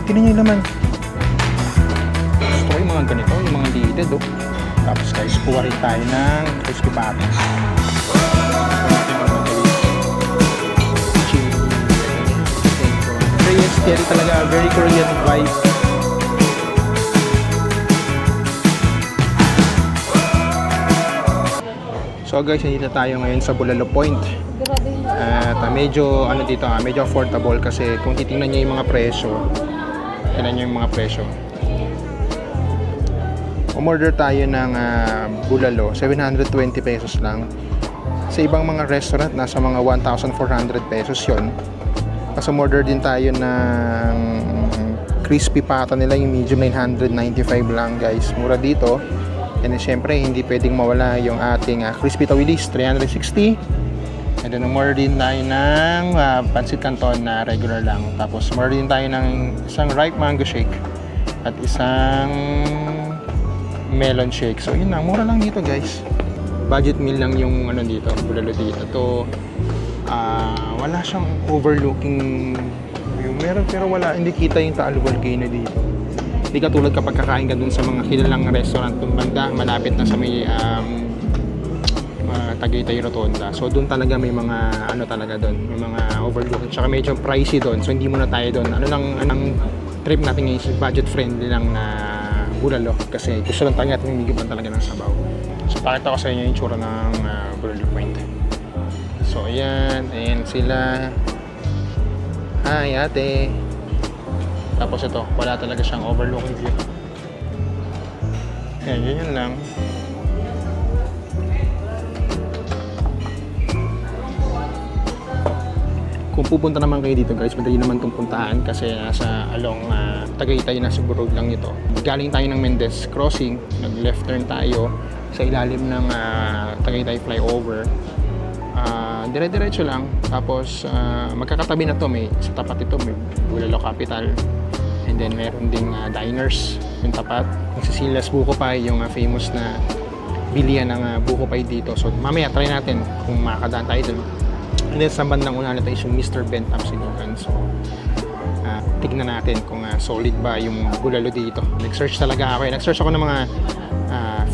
Tinan nyo yung laman. Gusto ko yung mga ganito, yung mga lited oh. Tapos guys, kuha rin tayo ng crispy patas. Very scary talaga, very Korean vibe. So guys, nandito tayo ngayon sa Bulalo Point. At medyo ano dito medyo affordable kasi kung titingnan niyo yung mga presyo. Tingnan niyo yung mga presyo. Umorder tayo ng bulalo, 720 pesos lang. Sa ibang mga restaurant nasa mga 1,400 pesos 'yon. Kasi umorder din tayo ng crispy pata nila, yung medium 995 lang guys. Mura dito. And then syempre hindi pwedeng mawala yung ating crispy tawilis 360. And then umorder din tayo ng pancit canton na regular lang. Tapos umorder din tayo ng isang ripe mango shake at isang melon shake. So yun lang, mura lang dito guys. Budget meal lang yung ano dito, bulalo dito. To wala siyang overlooking yung meron, pero wala, hindi kita yung Taal Volcano dito. Hindi katulad kapag kakain ka dun sa mga kilalang restaurant dun banda, malapit na sa may Tagaytay Rotonda. So doon talaga may mga ano talaga doon, may mga overlooking. Tsaka medyo pricey doon. So hindi muna tayo doon. Ang trip natin ngayon is budget friendly lang na bulalo kasi gusto lang tayo natin higit talaga ng sabaw. So pakita ko sa inyo yung tsura ng Bulalo Point. So ayan sila. Hi ate. Tapos ito, wala talaga siyang overlooking view. Ayan, yun lang. Kung pupunta naman kayo dito guys, madali naman itong puntahan kasi nasa along Tagaytay, nasa Burog lang ito. Galing tayo ng Mendez Crossing, nag-left turn tayo sa ilalim ng Tagaytay flyover. Dire-diretso lang. Tapos magkakatabi na to, may sa tapat ito may Bulalo Capital. And then meron ding diners yung tapat. Yung Cecilia's Buko Pie, yung famous na bilihan ng buko pie dito. So mamaya try natin kung makakadaan tayo dun. And then sa bandang una natin is yung Mr. Ben Tapsilugan. So tignan natin kung solid ba yung bulalo dito. Nag-search talaga ako. Nag-search ako ng mga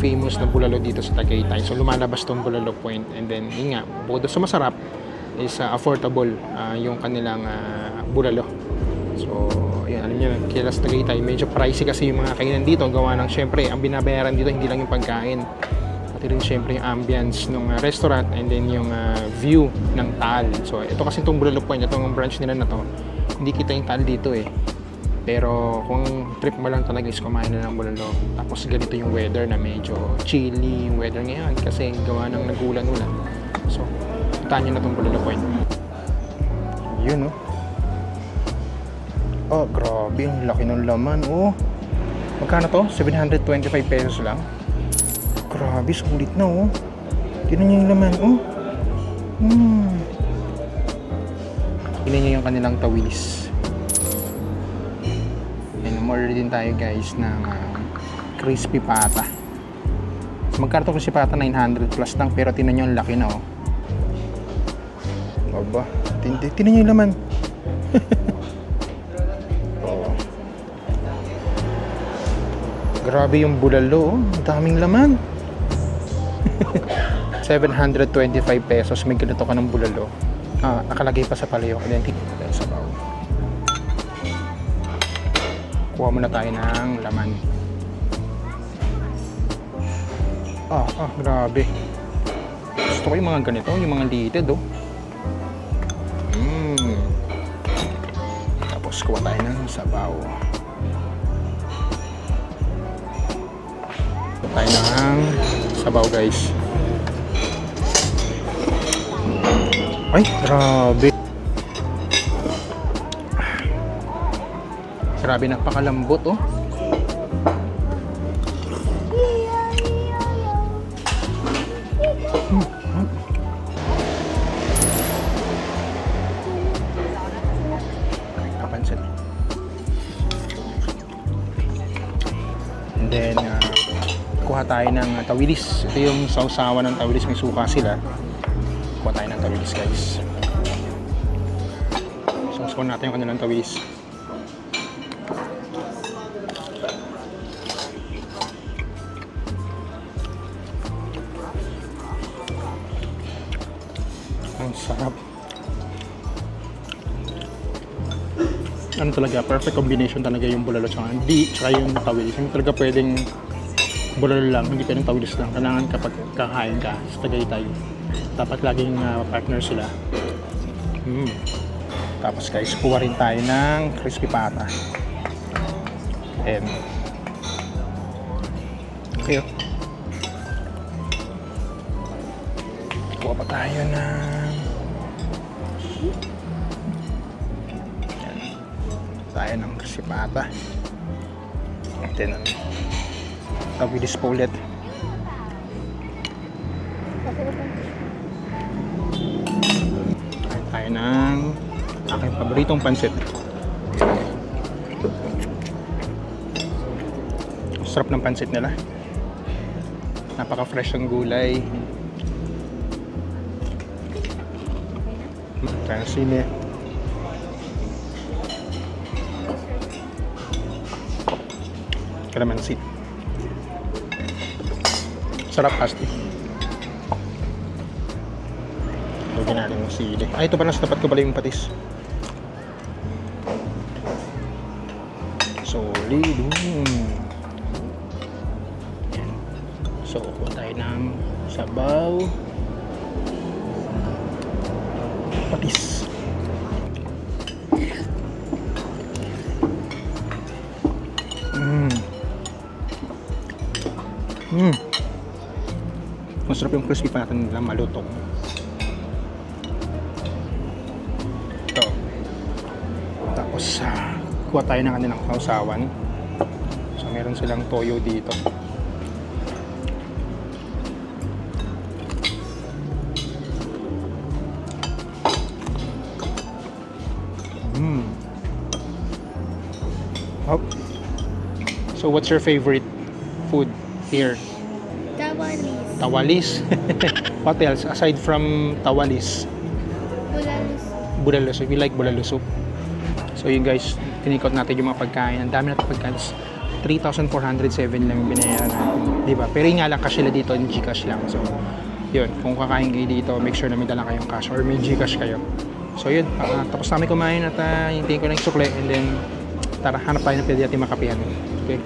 famous na bulalo dito sa Tagaytay. So lumalabas tong Bulalo Point. And then yun nga, bukod sa masarap is affordable yung kanilang bulalo. So yun, alam niyo, kila sa Tagaytay medyo pricey kasi yung mga kainan dito. Gawa ng syempre, ang binabayaran dito hindi lang yung pagkain, pati rin syempre yung ambience ng restaurant and then yung view ng Taal. So ito kasi itong Bulalo Point, itong branch nila na to, hindi kita yung Taal dito eh. Pero kung trip mo lang talaga is kumain na ng bulalo, tapos ganito yung weather na medyo chilly yung weather ngayon kasi gawa ng nag-ulan-ulan. So puntahan nyo na itong Bulalo Point. Yun oh. Oh, grabe, ang laki ng laman. Oh, magkano to? 725 pesos lang. Grabe, sulit na oh. Tignan nyo yung laman. Oh. Tignan nyo yung kanilang tawilis. And umorder din tayo guys ng crispy pata. Magkano to crispy pata? 900 plus lang. Pero tignan nyo, ang laki na oh. Aba, tignan nyo yung laman. Grabe yung bulalo, ang daming laman. 725 pesos, may ganito ka ng bulalo. Nakalagay pa sa palayok. Identity tayo sa baw. Kuha muna tayo ng laman. Grabe. Gusto ko yung mga ganito, yung mga lited oh. Tapos kuha tayo ng sabaw. Tayo ng sabaw guys. Ay, grabe. Grabe, napakalambot oh. Kapansin. And then kuha tayo ng tawilis. Ito yung sausawan ng tawilis, may suka sila. Kuha tayo ng tawilis guys. Sausawan natin yung kanilang tawilis. Sarap. Ano talaga, perfect combination talaga yung bulalo tsaka yung tawilis. Hindi talaga pwedeng bulalo lang, hindi pwedeng tawilis lang. Kailangan kapag kakain ka sa Tagaytay, dapat laging partner sila. Tapos guys, kuha rin tayo ng crispy pata. And okay, kuha pa tayo ng crispy pata. And then tawilis pa ulit. Kain tayo ng aking paboritong pansit. Sarap ng pansit nila. Napaka-fresh ng gulay. Kaya sili. Kalamansi. Sarap pasti. Lagyan natin ng sili. Ay, ito pala, sa tapat ko pala yung patis. Solid. Yan. So, kuha tayo ng sabaw. Patis. Masarap yung crispy pata nila, malutong. Ito. Tapos, kuha tayo ng kanilang kausawan. So, meron silang toyo dito. Oh. So, what's your favorite food here? Tawalis. Tawalis. What else aside from tawalis? Bulalos. Bulalo soup. We like bulalo soup. So yun guys, tinikot natin yung mga pagkain. Ang dami natin pagkain. 3,407 lang yung binayaran natin. Diba? Pero yun nga lang cash sila dito, yung Gcash lang. So yun, kung kakain kayo dito, make sure na may dala kayong cash or may Gcash kayo. So yun, tapos namin kumain at hintayin ko na yung sukle and then tara, hanap tayo ng pwede natin makapihan. Okay?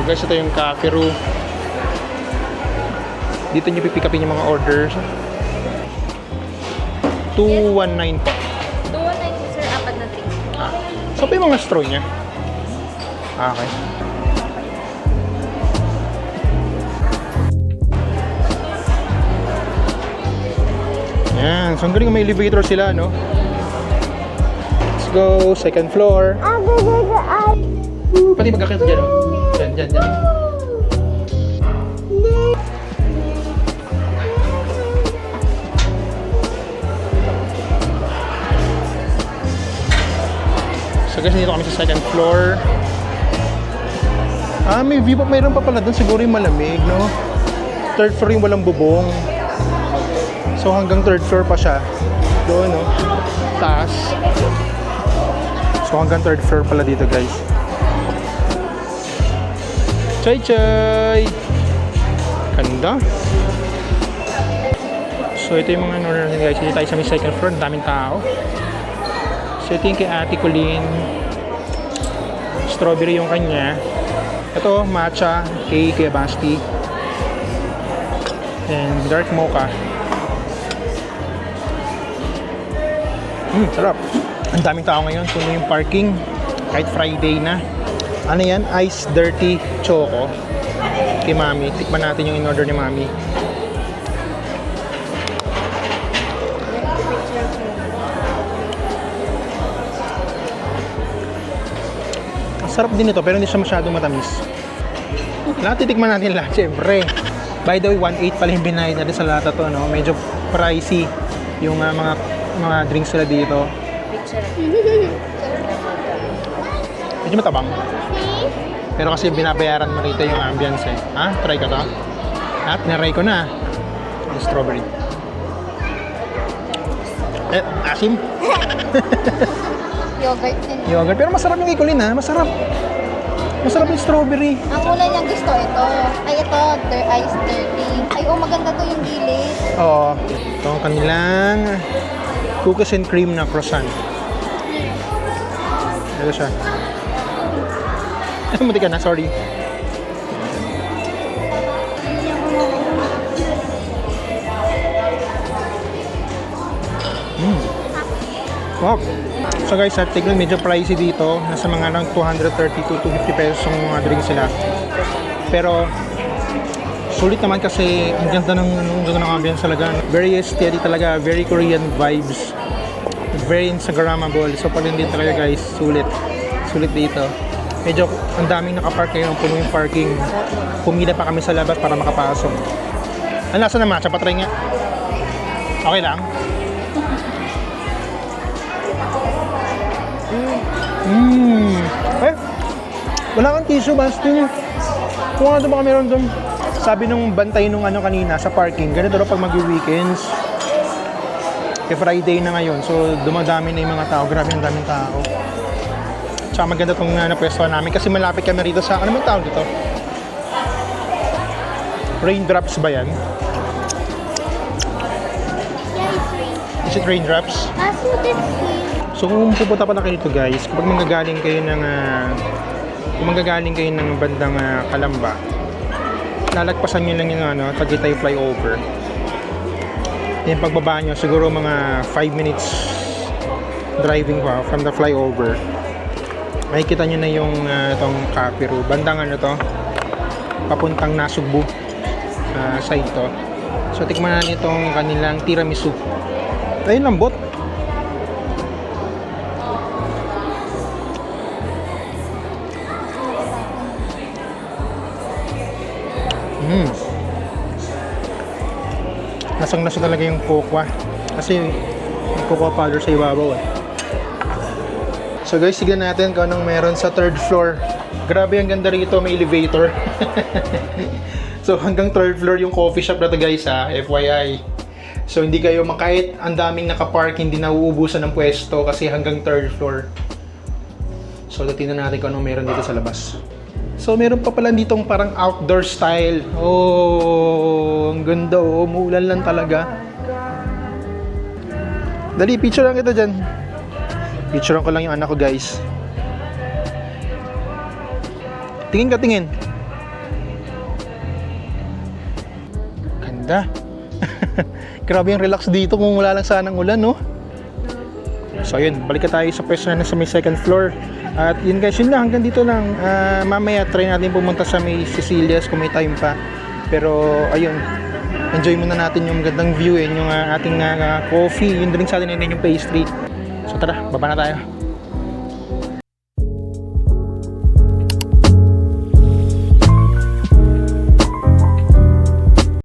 Guys, ito yung cafe room. Dito nyo pipick upin yung mga orders. 219 po. 219 sir, apat na drinks. So pa yung mga straw niya. Okay. Yan. So ang galing, may elevator sila, no? Let's go. Second floor. Pati magkakita dyan, no? Dyan. So guys, dito kami sa second floor. May view pa, mayroon pa pala doon. Siguro yung malamig, no? Third floor yung walang bubong. So hanggang third floor pa siya. Doon, no? Taas. So hanggang third floor pala dito, guys. Chay! Ganda. So ito yung mga order natin, guys. Dito tayo sa may second floor. Ang daming tao. So ito yung kay Ate Colleen. Strawberry yung kanya. Ito, matcha kay Kuya Basti. And dark mocha. Sarap. Ang daming tao ngayon. Puno yung parking. Kahit Friday na. Ano yan? Ice Dirty Choco kay Mami. Tikman natin yung in-order ni Mami. Sarap din ito, pero hindi siya masyadong matamis. Lahat titikman natin lahat, syempre. By the way, 1.8 pala yung binayad natin sa lahat to, no? Medyo pricey yung mga drinks sila dito. Medyo matabang. Pero kasi binabayaran mo rito yung ambience eh. Ha? Try ka to? Ha? Pinaray ko na. Yung strawberry. Asim? Yogurt din. Yogurt. Pero masarap yung ikulin ha. Masarap. Masarap yung strawberry. Ang kulay niyang gusto ito. Ay, ito. Ice dirty. Ay, oh, maganda to yung gilid. Oo. Ito ang kanilang cookies and cream na croissant. Ito siya. Muti ka na, sorry. Wow. So guys, tignan medyo pricey dito. Nasa mga lang 230 to 250 pesos yung mga drinks sila. Pero sulit naman kasi ang ganda ng ambience talaga. Very steady talaga, very Korean vibes. Very Instagrammable. So pag din talaga guys, sulit. Sulit dito. Medyo ang daming nakapark ngayon, puno yung parking. Pumila pa kami sa labas para makapasok. Ang lasa na matcha, patry nga. Okay lang? Eh, wala kang tissue, Basti. Kung ano ba meron doon? Sabi nung bantay nung ano kanina sa parking, ganito daw pag mag-weekends. Friday na ngayon, so dumadami na yung mga tao. Grabe ang daming tao. Tsaka maganda itong napwestuhan namin kasi malapit kami rito sa, ano bang tawag dito? Raindrops ba yan? Yeah, it's rain. Is it raindrops? So that's sweet. So kung pupunta pala kayo dito guys, kapag manggagaling kayo ng bandang Calamba, lalagpasan nyo lang yung Tagaytay flyover. Yung pagbaba nyo, siguro mga 5 minutes driving pa from the flyover. Makikita nyo na yung itong Capiru. Bandang papuntang Nasugbu side to. So tikman natin itong kanilang tiramisu. Ayun, lambot. Lasang-lasa talaga yung cocoa. Kasi may cocoa powder sa ibabaw eh. So guys, tignan natin kung anong meron sa third floor. Grabe ang ganda rito, may elevator. So hanggang third floor yung coffee shop na to guys ha, FYI. So hindi kayo kahit ang daming nakapark, hindi nauubusan ng pwesto kasi hanggang third floor. So tingnan natin kung anong meron dito sa labas. So meron pa pala ditong parang outdoor style. Oh, ang ganda oh, umuulan lang talaga. Dali, picture lang kita dyan. Picturean ko lang yung anak ko guys. Tingin ka, tingin. Ganda. Grabe yung relax dito kung wala lang sanang ulan, no? So ayun, balik tayo sa pwesto na sa may second floor. At yun guys, yun lang, hanggang dito lang. Mamaya try natin pumunta sa may Cecilia's kung may time pa. Pero ayun, enjoy muna natin yung gandang view, yung ating coffee, yung drink sa atin, and then yung pastry. So tara, baba na tayo.